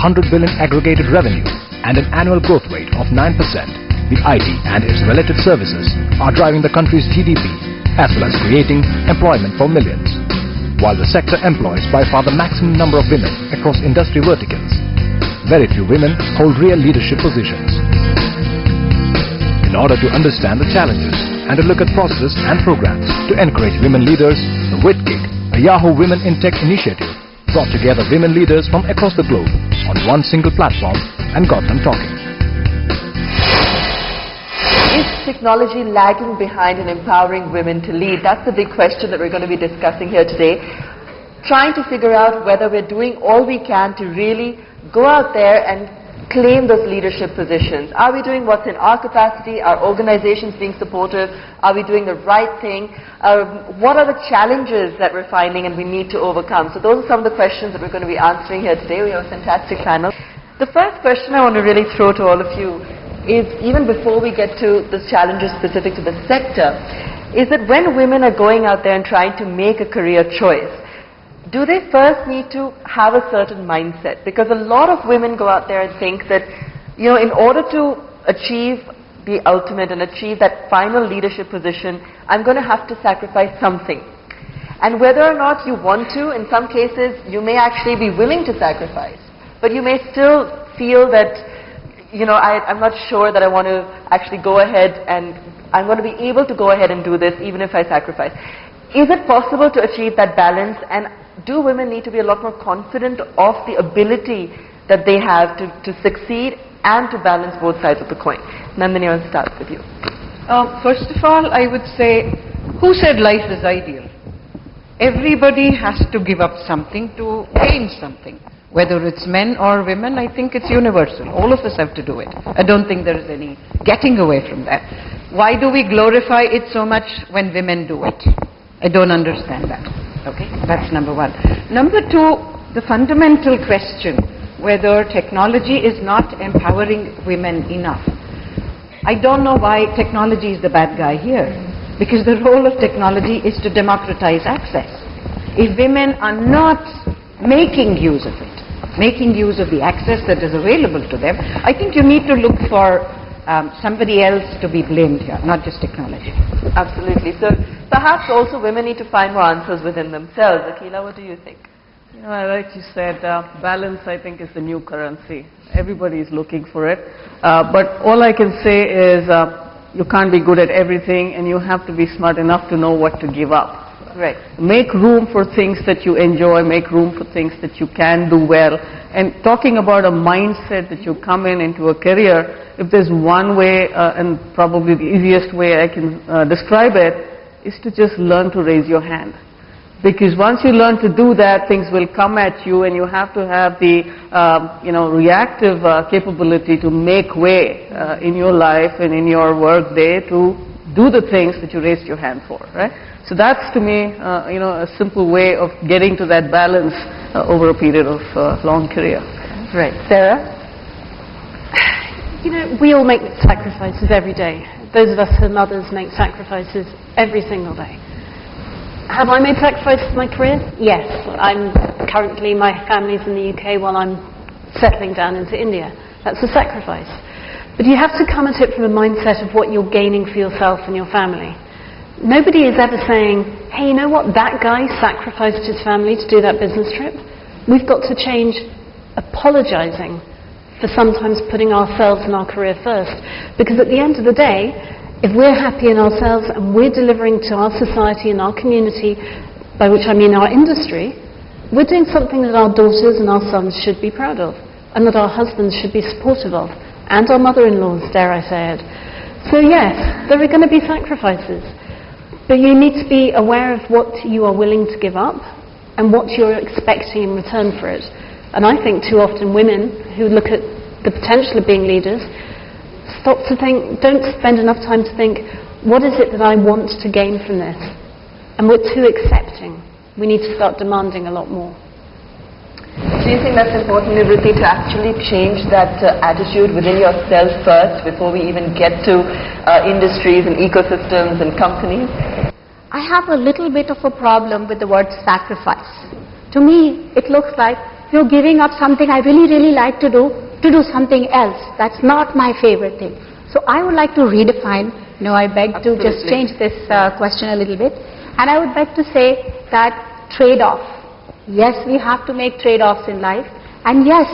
100 billion aggregated revenue and an annual growth rate of 9%, the IT and its related services are driving the country's GDP as well as creating employment for millions. While the sector employs by far the maximum number of women across industry verticals, very few women hold real leadership positions. In order to understand the challenges and to look at processes and programs to encourage women leaders, the WIT-Gig, a Yahoo Women in Tech initiative, brought together women leaders from across the globe on one single platform and got them talking. Is technology lagging behind in empowering women to lead? That's the big question that we're going to be discussing here today. Trying to figure out whether we're doing all we can to really go out there and claim those leadership positions. Are we doing what's in our capacity? Are organizations being supportive? Are we doing the right thing? What are the challenges that we're finding and we need to overcome? So those are some of the questions that we're going to be answering here today. We have a fantastic panel. The first question I want to really throw to all of you is, even before we get to the challenges specific to the sector, is that when women are going out there and trying to make a career choice, do they first need to have a certain mindset? Because a lot of women go out there and think that, you know, in order to achieve the ultimate and achieve that final leadership position, I'm going to have to sacrifice something. And whether or not you want to, in some cases, you may actually be willing to sacrifice. But you may still feel that, you know, I'm not sure that I want to actually go ahead and I'm going to be able to go ahead and do this even if I sacrifice. Is it possible to achieve that balance? And do women need to be a lot more confident of the ability that they have to succeed and to balance both sides of the coin? Nandini, I'll start with you. First of all, I would say, who said life is ideal? Everybody has to give up something to gain something. Whether it's men or women, I think it's universal. All of us have to do it. I don't think there is any getting away from that. Why do we glorify it so much when women do it? I don't understand that. Okay, that's number one. Number two, the fundamental question, whether technology is not empowering women enough. I don't know why technology is the bad guy here, because the role of technology is to democratize access. If women are not making use of it, making use of the access that is available to them, I think you need to look for somebody else to be blamed here, not just technology. Absolutely. So perhaps also women need to find more answers within themselves. Akila, what do you think? You know, like you said, balance, I think, is the new currency. Everybody is looking for it. But all I can say is you can't be good at everything, and you have to be smart enough to know what to give up. Right. Make room for things that you enjoy, make room for things that you can do well. And talking about a mindset that you come into a career, if there's one way, and probably the easiest way I can describe it, is to just learn to raise your hand. Because once you learn to do that, things will come at you, and you have to have the reactive capability to make way in your life and in your work day to do the things that you raised your hand for, right? So that's, to me, a simple way of getting to that balance over a period of long career. Right. Sarah? You know, we all make sacrifices every day. Those of us who are mothers make sacrifices every single day. Have I made sacrifices in my career? Yes. I'm currently, my family's in the UK while I'm settling down into India. That's a sacrifice. But you have to come at it from a mindset of what you're gaining for yourself and your family. Nobody is ever saying, hey, you know what, that guy sacrificed his family to do that business trip. We've got to change apologizing for sometimes putting ourselves and our career first. Because at the end of the day, if we're happy in ourselves and we're delivering to our society and our community, by which I mean our industry, we're doing something that our daughters and our sons should be proud of, and that our husbands should be supportive of, and our mother-in-laws, dare I say it. So yes, there are going to be sacrifices. But you need to be aware of what you are willing to give up and what you're expecting in return for it. And I think too often women who look at the potential of being leaders stop to think, don't spend enough time to think, what is it that I want to gain from this? And we're too accepting. We need to start demanding a lot more. Do you think that's important, Nivritti, to actually change that attitude within yourself first before we even get to industries and ecosystems and companies? I have a little bit of a problem with the word sacrifice. To me, it looks like giving up something I really, really like to do something else. That's not my favorite thing. So I would like to redefine, I beg to just change this question a little bit. And I would beg to say that trade-off. Yes, we have to make trade-offs in life. And yes,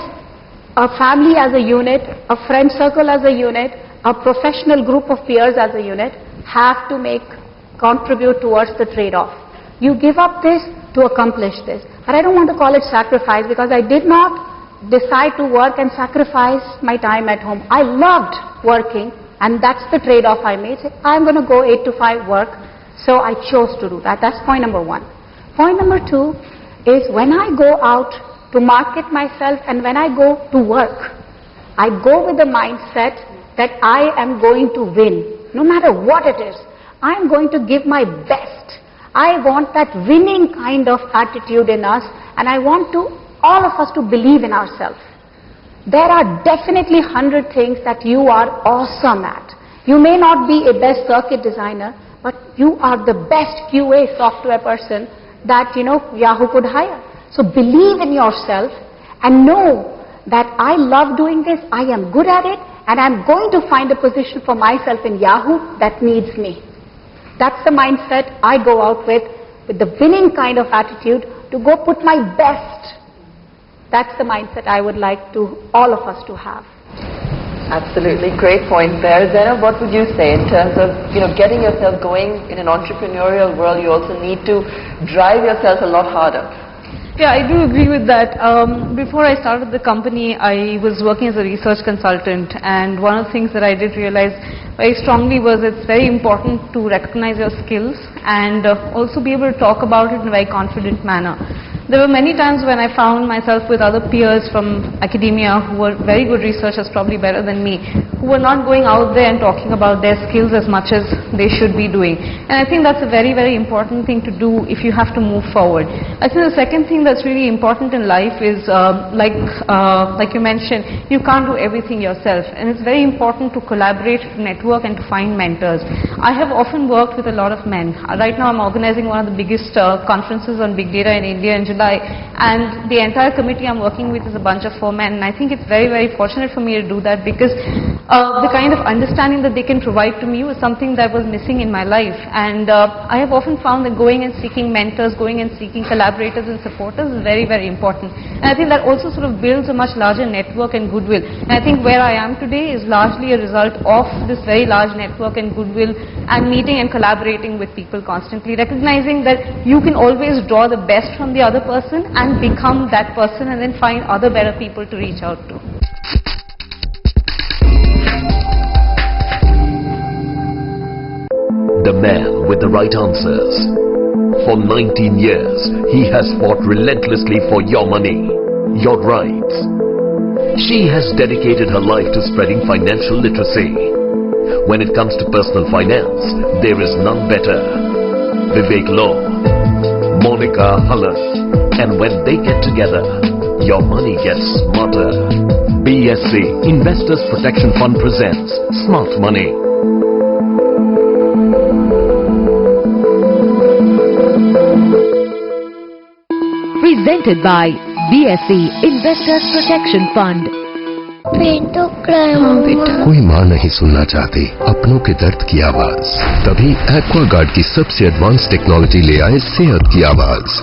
a family as a unit, a friend circle as a unit, a professional group of peers as a unit have to contribute towards the trade-off. You give up this to accomplish this. But I don't want to call it sacrifice, because I did not decide to work and sacrifice my time at home. I loved working, and that's the trade-off I made. I'm going to go 8 to 5 work, so I chose to do that. That's point number 1. Point number 2 is when I go out to market myself and when I go to work, I go with the mindset that I am going to win. No matter what it is, I am going to give my best. I want that winning kind of attitude in us, and I want all of us to believe in ourselves. There are definitely 100 things that you are awesome at. You may not be a best circuit designer, but you are the best QA software person that Yahoo could hire. So believe in yourself and know that I love doing this, I am good at it, and I'm going to find a position for myself in Yahoo that needs me. That's the mindset I go out with the winning kind of attitude to go put my best. That's the mindset I would like all of us to have. Absolutely, great point there. Zainab, what would you say in terms of getting yourself going in an entrepreneurial world? You also need to drive yourself a lot harder. Yeah, I do agree with that. Before I started the company, I was working as a research consultant, and one of the things that I did realize very strongly was it's very important to recognize your skills and also be able to talk about it in a very confident manner. There were many times when I found myself with other peers from academia who were very good researchers, probably better than me, who were not going out there and talking about their skills as much as they should be doing. And I think that's a very, very important thing to do if you have to move forward. I think the second thing that's really important in life is, like you mentioned, you can't do everything yourself. And it's very important to collaborate, to network, and to find mentors. I have often worked with a lot of men. Right now I'm organizing one of the biggest conferences on big data in India in July. And the entire committee I'm working with is a bunch of 4 men, and I think it's very, very fortunate for me to do that, because the kind of understanding that they can provide to me was something that was missing in my life. And I have often found that going and seeking mentors, going and seeking collaborators and supporters is very, very important. And I think that also sort of builds a much larger network and goodwill. And I think where I am today is largely a result of this very large network and goodwill, and meeting and collaborating with people constantly, recognizing that you can always draw the best from the other person and become that person, and then find other better people to reach out to. The man with the right answers. For 19 years, he has fought relentlessly for your money, your rights. She has dedicated her life to spreading financial literacy. When it comes to personal finance, there is none better. Vivek Law, Monica Haller, and when they get together, your money gets smarter. BSC Investors Protection Fund presents Smart Money. Presented by BSC Investors Protection Fund. कोई माँ नहीं सुनना चाहती अपनों के दर्द की आवाज, तभी एक्वागार्ड की सबसे एडवांस टेक्नोलॉजी ले आए सेहत की आवाज।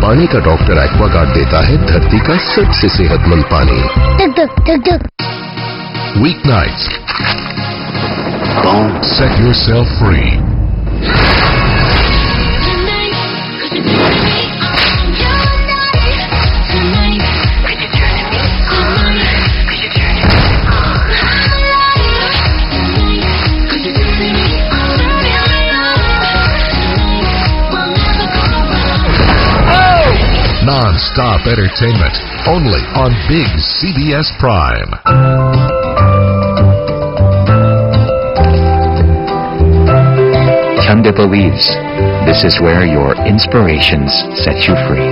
पानी का डॉक्टर एक्वागार्ड देता है धरती का सबसे सेहतमंद पानी। Weeknights, set yourself free. Non-stop entertainment, only on Big CBS Prime. Hyundai believes this is where your inspirations set you free.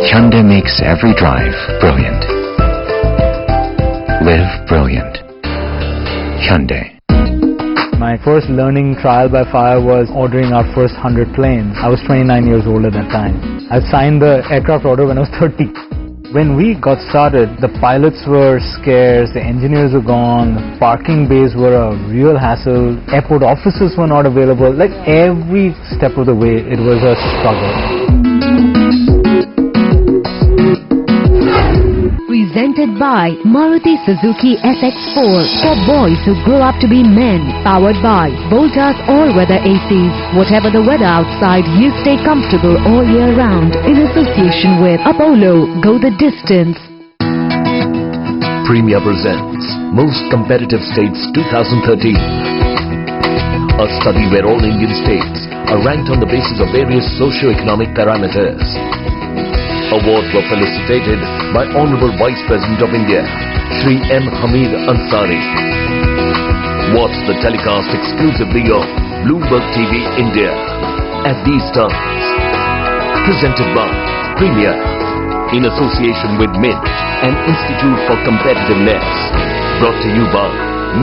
Hyundai makes every drive brilliant. Live brilliant. Hyundai. My first learning trial by fire was ordering our first 100 planes. I was 29 years old at that time. I signed the aircraft order when I was 30. When we got started, the pilots were scarce, the engineers were gone, the parking bays were a real hassle, airport offices were not available. Like every step of the way, it was a struggle. Presented by Maruti Suzuki SX4 for boys who grow up to be men. Powered by Voltas all-weather ACs. Whatever the weather outside, you stay comfortable all year round. In association with Apollo, go the distance. Premier presents Most Competitive States 2013. A study where all Indian states are ranked on the basis of various socio-economic parameters. Awards were felicitated by Honorable Vice President of India, Shri M. Hamid Ansari. Watch the telecast exclusively on Bloomberg TV India at these times. Presented by Premier, in association with Mint and Institute for Competitiveness. Brought to you by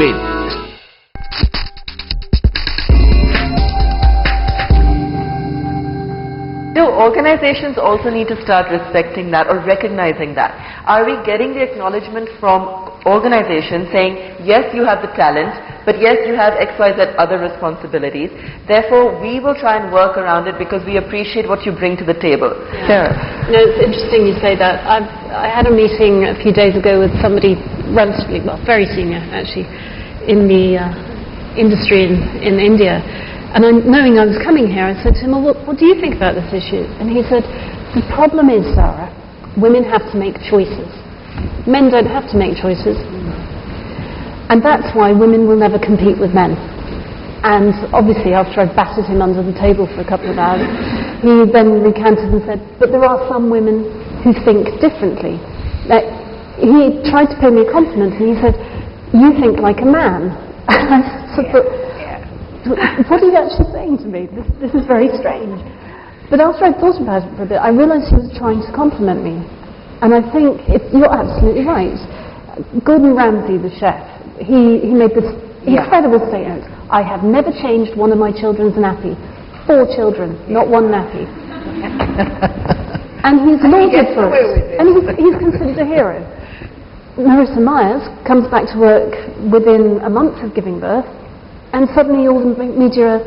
Mint. Do organizations also need to start respecting that or recognizing that? Are we getting the acknowledgement from organizations saying, yes, you have the talent, but yes, you have XYZ other responsibilities. Therefore, we will try and work around it because we appreciate what you bring to the table. Sarah? No, it's interesting you say that. I had a meeting a few days ago with somebody relatively, well, very senior actually, in the industry in India. And knowing I was coming here, I said to him, well, what do you think about this issue? And he said, the problem is, Sarah, women have to make choices. Men don't have to make choices. And that's why women will never compete with men. And obviously, after I'd battered him under the table for a couple of hours, he then recanted and said, but there are some women who think differently. He tried to pay me a compliment and he said, you think like a man. And I sort of thought, what are you actually saying to me? This is very strange. But after I thought about it for a bit, I realized he was trying to compliment me. And I think you're absolutely right. Gordon Ramsay, the chef, he made this incredible statement. I have never changed one of my children's nappy. 4 children, not one nappy. And he's lauded for it. And he's considered a hero. Marissa Myers comes back to work within a month of giving birth, and suddenly all the media are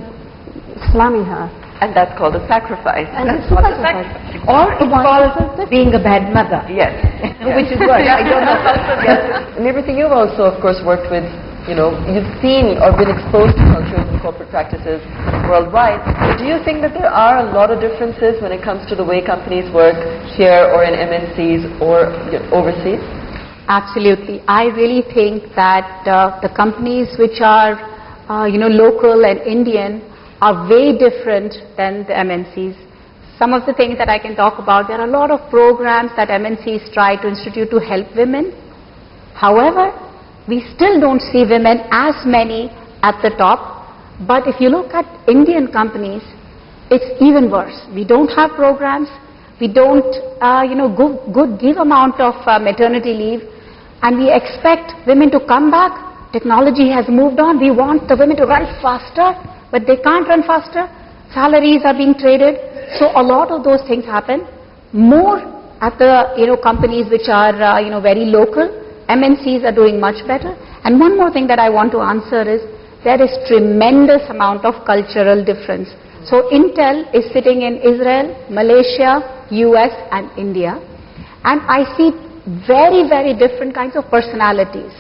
slamming her. And that's called a sacrifice. And it's called a sacrifice. Or it's called being a bad mother. Yes. Which is what I don't know. Yes. And everything you've also, of course, worked with, you've seen or been exposed to cultures and corporate practices worldwide. But do you think that there are a lot of differences when it comes to the way companies work here or in MNCs or overseas? Absolutely. I really think that the companies which are local and Indian are way different than the MNCs. Some of the things that I can talk about, there are a lot of programs that MNCs try to institute to help women. However, we still don't see women as many at the top. But if you look at Indian companies, it's even worse. We don't have programs. We don't, give amount of maternity leave. And we expect women to come back. Technology has moved on. We want the women to run faster, but they can't run faster. Salaries are being traded. So a lot of those things happen. More at the companies which are very local. MNCs are doing much better. And one more thing that I want to answer is there is tremendous amount of cultural difference. So Intel is sitting in Israel, Malaysia, US and India. And I see very, very different kinds of personalities.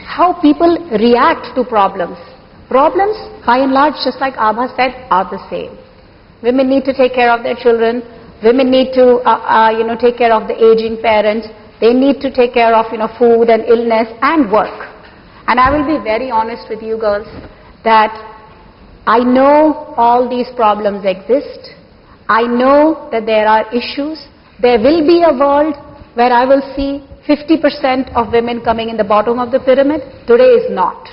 How people react to problems. Problems, by and large, just like Abha said, are the same. Women need to take care of their children. Women need to, take care of the aging parents. They need to take care of, food and illness and work. And I will be very honest with you girls that I know all these problems exist. I know that there are issues. There will be a world where I will see 50% of women coming in the bottom of the pyramid. Today is not.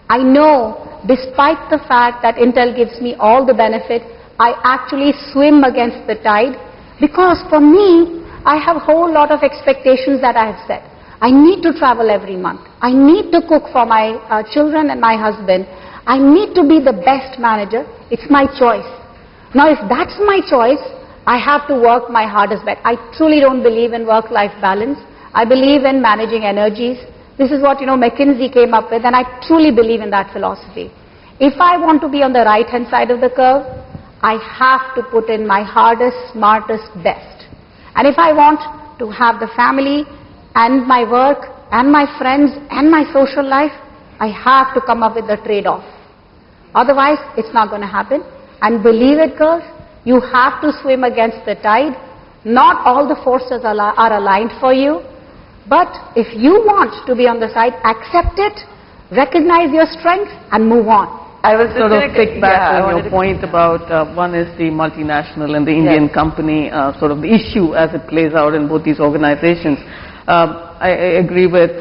I know, despite the fact that Intel gives me all the benefit, I actually swim against the tide because for me, I have a whole lot of expectations that I have set. I need to travel every month. I need to cook for my children and my husband. I need to be the best manager. It's my choice. Now, if that's my choice, I have to work my hardest best. I truly don't believe in work-life balance. I believe in managing energies. This is what, McKinsey came up with, and I truly believe in that philosophy. If I want to be on the right-hand side of the curve, I have to put in my hardest, smartest, best. And if I want to have the family and my work and my friends and my social life, I have to come up with a trade-off. Otherwise, it's not going to happen. And believe it, girls, you have to swim against the tide. Not all the forces are aligned for you. But if you want to be on the side, accept it, recognize your strength, and move on. I was sort of pick back on your point about one is the multinational and the Indian company, sort of the issue as it plays out in both these organizations. I agree with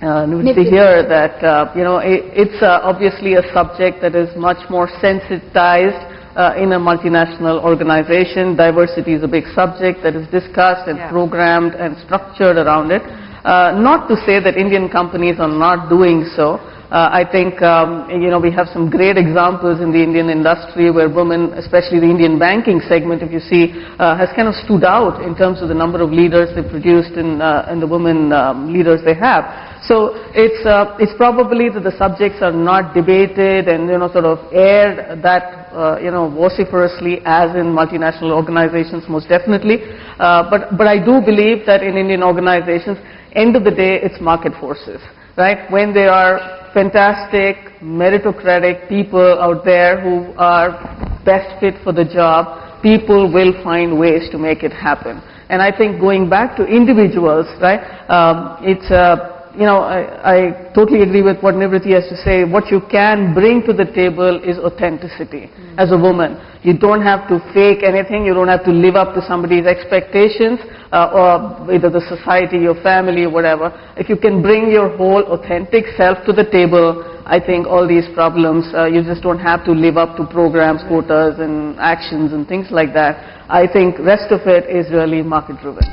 Niviti here that it's obviously a subject that is much more sensitized in a multinational organization. Diversity is a big subject that is discussed and programmed and structured around it. Not to say that Indian companies are not doing so. I think, we have some great examples in the Indian industry where women, especially the Indian banking segment, if you see, has kind of stood out in terms of the number of leaders they produced and the women leaders they have. So it's probably that the subjects are not debated and, sort of aired that, vociferously as in multinational organizations, most definitely. But I do believe that in Indian organizations, end of the day, it's market forces. Right? When there are fantastic, meritocratic people out there who are best fit for the job, people will find ways to make it happen. And I think going back to individuals, right, I totally agree with what Nivriti has to say. What you can bring to the table is authenticity as a woman. You don't have to fake anything. You don't have to live up to somebody's expectations or either the society, your family, or whatever. If you can bring your whole authentic self to the table, I think all these problems, you just don't have to live up to programs, quotas, and actions and things like that. I think rest of it is really market-driven.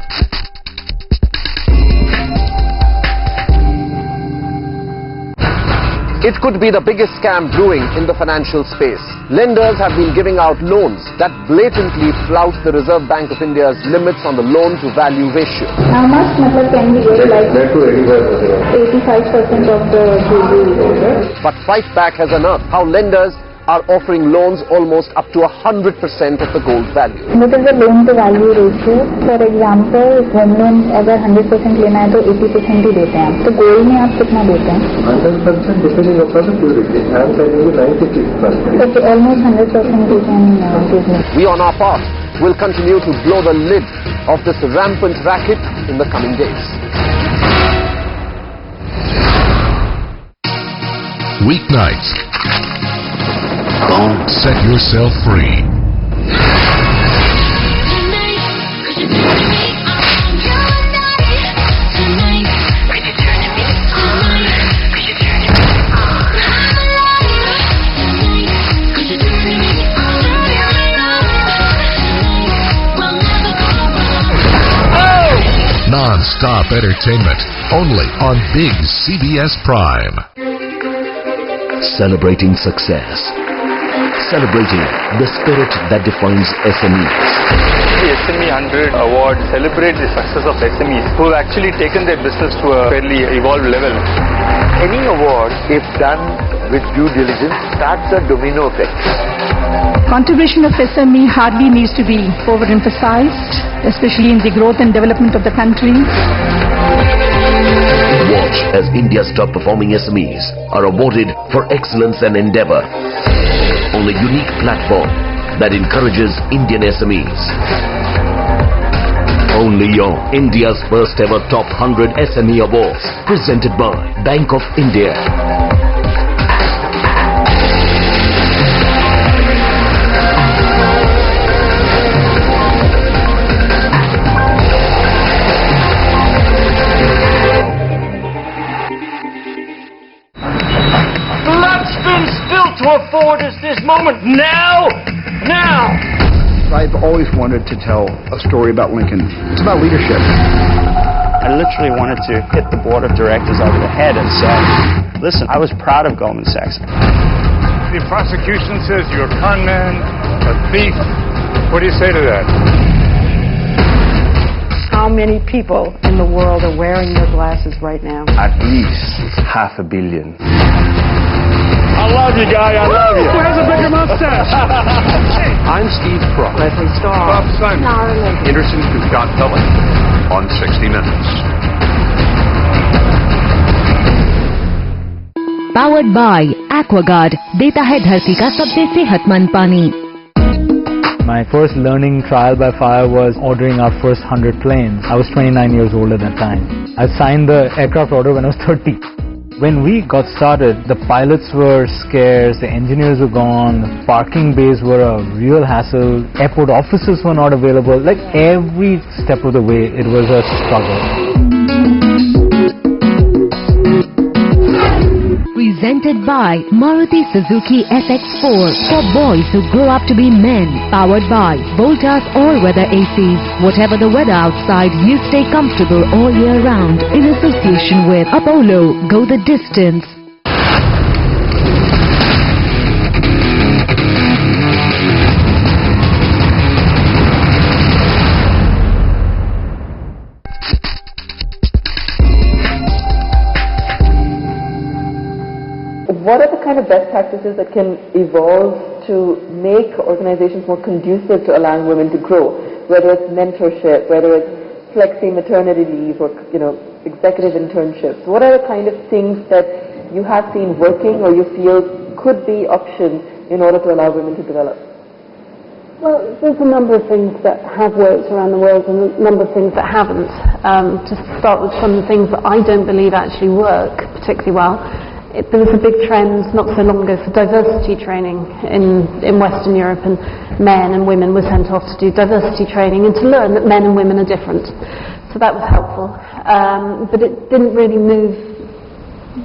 It could be the biggest scam brewing in the financial space. Lenders have been giving out loans that blatantly flout the Reserve Bank of India's limits on the loan-to-value ratio. How much can we get? Like 85% of the jewelry. But Fight Back has unearthed how lenders are offering loans almost up to 100% of the gold value. What is the loan to value ratio? For example, home loan अगर 100% लेना है तो 80% ही देते हैं. तो gold में आप कितना देते हैं? 100% depending upon the purity. I am telling you 96%. Okay, almost 100% you can give me. We on our part will continue to blow the lid of this rampant racket in the coming days. Weeknights. Set yourself free. Non-stop entertainment only on Big CBS Prime. Celebrating success. Celebrating the spirit that defines SMEs. The SME 100 award celebrates the success of SMEs who have actually taken their business to a fairly evolved level. Any award, if done with due diligence, starts a domino effect. Contribution of SME hardly needs to be overemphasized, especially in the growth and development of the country. Watch as India's top performing SMEs are awarded for excellence and endeavor on a unique platform that encourages Indian SMEs. Only on India's first ever Top 100 SME Awards, presented by Bank of India. To afford us this moment now. I've always wanted to tell a story about Lincoln. It's about leadership. I literally wanted to hit the board of directors over the head and say, listen, I was proud of Goldman Sachs. The prosecution says you're a con man, a thief. What do you say to that? How many people in the world are wearing their glasses right now? At least 500 million. I love you, guy. I love you. Who has a bigger mustache? I'm Steve Croft. Leslie Starr. Bob Simon. Anderson to Scott Pelley on 60 Minutes. Powered by Aquaguard, देता है धरती का सबसे सेहतमंद पानी. My first learning trial by fire was ordering our first 100 planes. I was 29 years old at that time. I signed the aircraft order when I was 30. When we got started, the pilots were scarce, the engineers were gone, the parking bays were a real hassle, airport offices were not available. Like every step of the way, it was a struggle. Presented by Maruti Suzuki SX4 for boys who grow up to be men. Powered by Voltas all-weather ACs. Whatever the weather outside, you stay comfortable all year round. In association with Apollo, go the distance. What are the kind of best practices that can evolve to make organizations more conducive to allowing women to grow? Whether it's mentorship, whether it's flexi maternity leave, or executive internships. What are the kind of things that you have seen working or you feel could be options in order to allow women to develop? Well, there's a number of things that have worked around the world and a number of things that haven't. To start with some of the things that I don't believe actually work particularly well. There was a big trend not so long ago for diversity training in Western Europe, and men and women were sent off to do diversity training and to learn that men and women are different. So that was helpful. But it didn't really move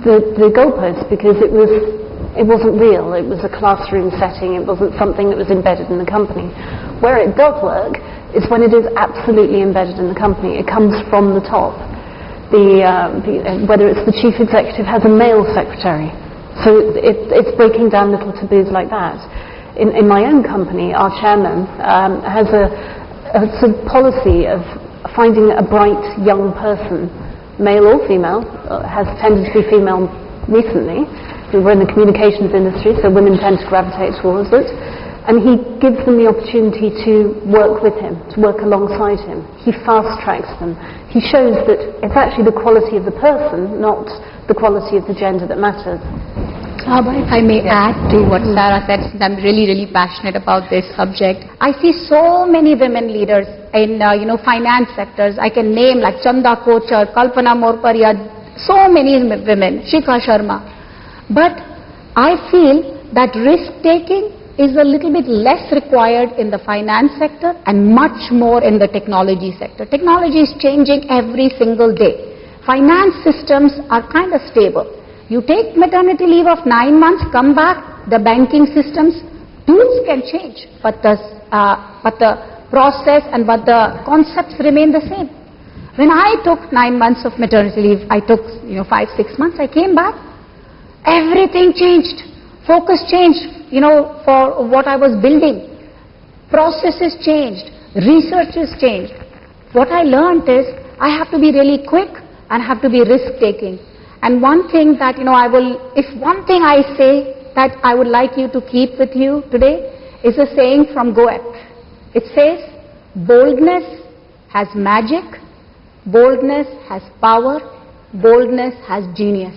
the goalposts because it wasn't real. It was a classroom setting. It wasn't something that was embedded in the company. Where it does work is when it is absolutely embedded in the company. It comes from the top. Whether it's the chief executive has a male secretary. So it's breaking down little taboos like that. In my own company, our chairman has a sort of policy of finding a bright young person, male or female, has tended to be female recently. We're in the communications industry, so women tend to gravitate towards it. And he gives them the opportunity to work with him, to work alongside him. He fast-tracks them. He shows that it's actually the quality of the person, not the quality of the gender that matters. If I may add to what Sarah said, since I'm really, really passionate about this subject. I see so many women leaders in, finance sectors. I can name like Chanda Kochar, Kalpana Morparia, so many women, Shikha Sharma. But I feel that risk-taking is a little bit less required in the finance sector and much more in the technology sector. Technology is changing every single day. Finance systems are kind of stable. You take maternity leave of 9 months, come back, the banking systems, tools can change, but the process and but the concepts remain the same. When I took 9 months of maternity leave, I took 5-6 months, I came back, everything changed. Focus changed, for what I was building. Processes changed. Researches changed. What I learned is I have to be really quick and have to be risk-taking. And one thing that, if one thing I say that I would like you to keep with you today is a saying from Goethe. It says, boldness has magic, boldness has power, boldness has genius.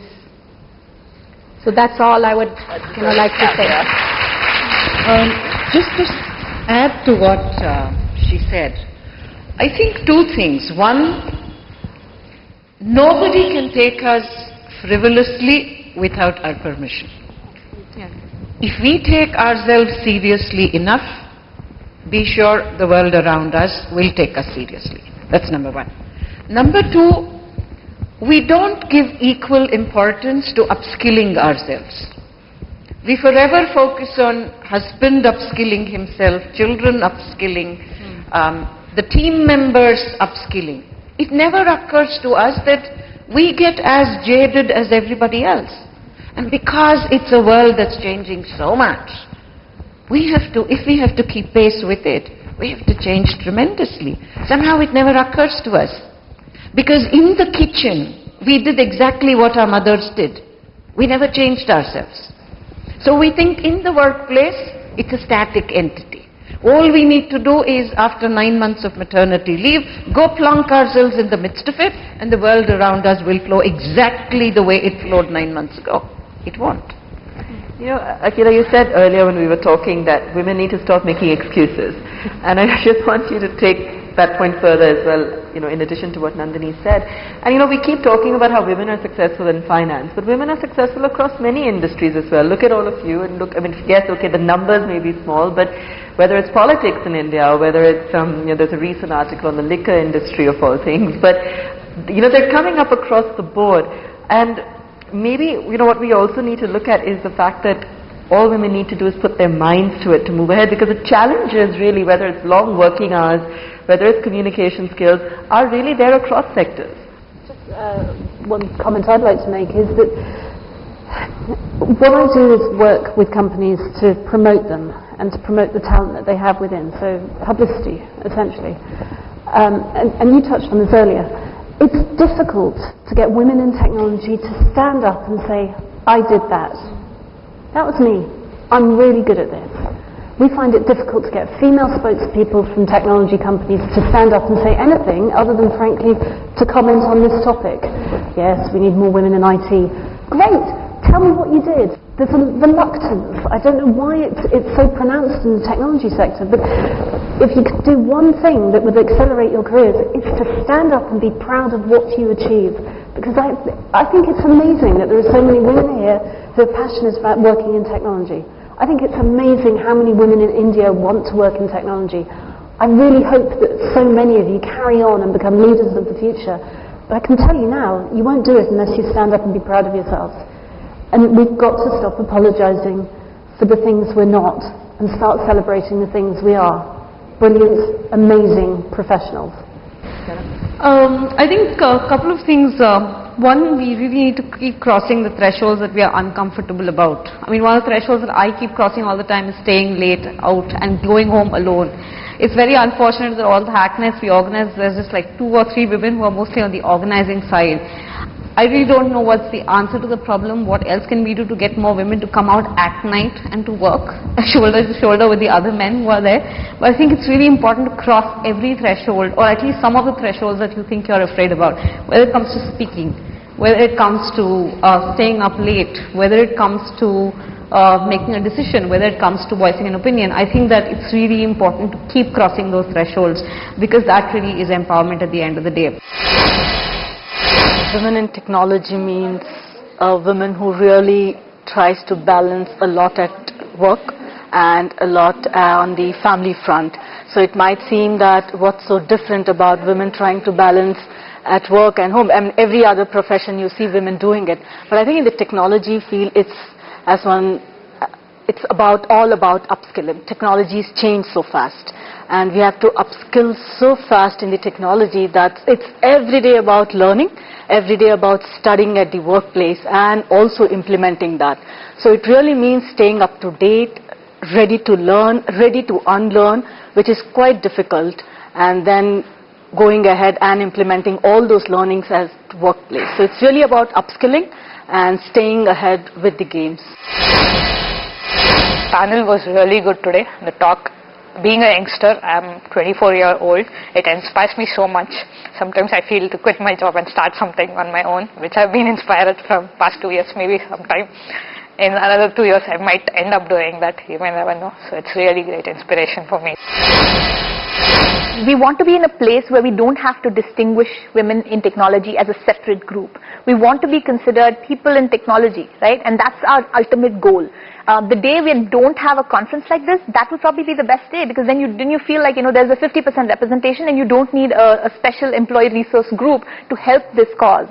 So that's all I would like to say. Just to add to what she said, I think two things. One, nobody can take us frivolously without our permission. Yeah. If we take ourselves seriously enough, be sure the world around us will take us seriously. That's number one. Number two, we don't give equal importance to upskilling ourselves. We forever focus on husband upskilling himself, children upskilling, the team members upskilling. it never occurs to us that we get as jaded as everybody else. And because it's a world that's changing so much, if we have to keep pace with it, we have to change tremendously. Somehow it never occurs to us. Because in the kitchen, we did exactly what our mothers did. We never changed ourselves. So we think in the workplace, it's a static entity. All we need to do is, after 9 months of maternity leave, go plonk ourselves in the midst of it, and the world around us will flow exactly the way it flowed 9 months ago. It won't. You know, Akira, you said earlier when we were talking that women need to stop making excuses. And I just want you to take that point further as well, you know, in addition to what Nandini said. And you know, we keep talking about how women are successful in finance, but women are successful across many industries as well. Look at all of you and look, I mean, yes, okay, the numbers may be small, but whether it's politics in India or whether it's, you know, there's a recent article on the liquor industry of all things, but, you know, they're coming up across the board. And maybe, you know, what we also need to look at is the fact that all women need to do is put their minds to it to move ahead, because the challenges really, whether it's long working hours, whether it's communication skills, are really there across sectors. Just one comment I'd like to make is that what I do is work with companies to promote them and to promote the talent that they have within, so publicity, essentially. And you touched on this earlier. It's difficult to get women in technology to stand up and say, I did that. That was me. I'm really good at this. We find it difficult to get female spokespeople from technology companies to stand up and say anything other than, frankly, to comment on this topic. Yes, we need more women in IT. Great. Tell me what you did. There's a reluctance. I don't know why it's so pronounced in the technology sector, but if you could do one thing that would accelerate your careers, it's to stand up and be proud of what you achieve. Because I think it's amazing that there are so many women here who are passionate about working in technology. I think it's amazing how many women in India want to work in technology. I really hope that so many of you carry on and become leaders of the future. But I can tell you now, you won't do it unless you stand up and be proud of yourselves. And we've got to stop apologizing for the things we're not and start celebrating the things we are. Brilliant, amazing professionals. I think a couple of things. One, we really need to keep crossing the thresholds that we are uncomfortable about. I mean, one of the thresholds that I keep crossing all the time is staying late out and going home alone. It's very unfortunate that all the hacknets we organize, there's just like 2 or 3 women who are mostly on the organizing side. I really don't know what's the answer to the problem. What else can we do to get more women to come out at night and to work shoulder to shoulder with the other men who are there? But I think it's really important to cross every threshold, or at least some of the thresholds that you think you're afraid about. Whether it comes to speaking, whether it comes to staying up late, whether it comes to making a decision, whether it comes to voicing an opinion. I think that it's really important to keep crossing those thresholds, because that really is empowerment at the end of the day. Women in technology means a woman who really tries to balance a lot at work and a lot on the family front. So it might seem that what's so different about women trying to balance at work and home. I mean, every other profession you see women doing it. But I think in the technology field, it's all about upskilling. Technologies change so fast. And we have to upskill so fast in the technology that it's every day about learning, every day about studying at the workplace and also implementing that. So it really means staying up to date, ready to learn, ready to unlearn, which is quite difficult, and then going ahead and implementing all those learnings as workplace. So it's really about upskilling and staying ahead with the games. Panel was really good today. The talk, being a youngster, I'm 24-year-old, it inspires me so much. Sometimes I feel to quit my job and start something on my own, which I've been inspired from past 2 years, maybe sometime. In another 2 years, I might end up doing that. You may never know. So it's really great inspiration for me. We want to be in a place where we don't have to distinguish women in technology as a separate group. We want to be considered people in technology, right? And that's our ultimate goal. The day we don't have a conference like this, that will probably be the best day, because then you feel like, there's a 50% representation and you don't need a special employee resource group to help this cause.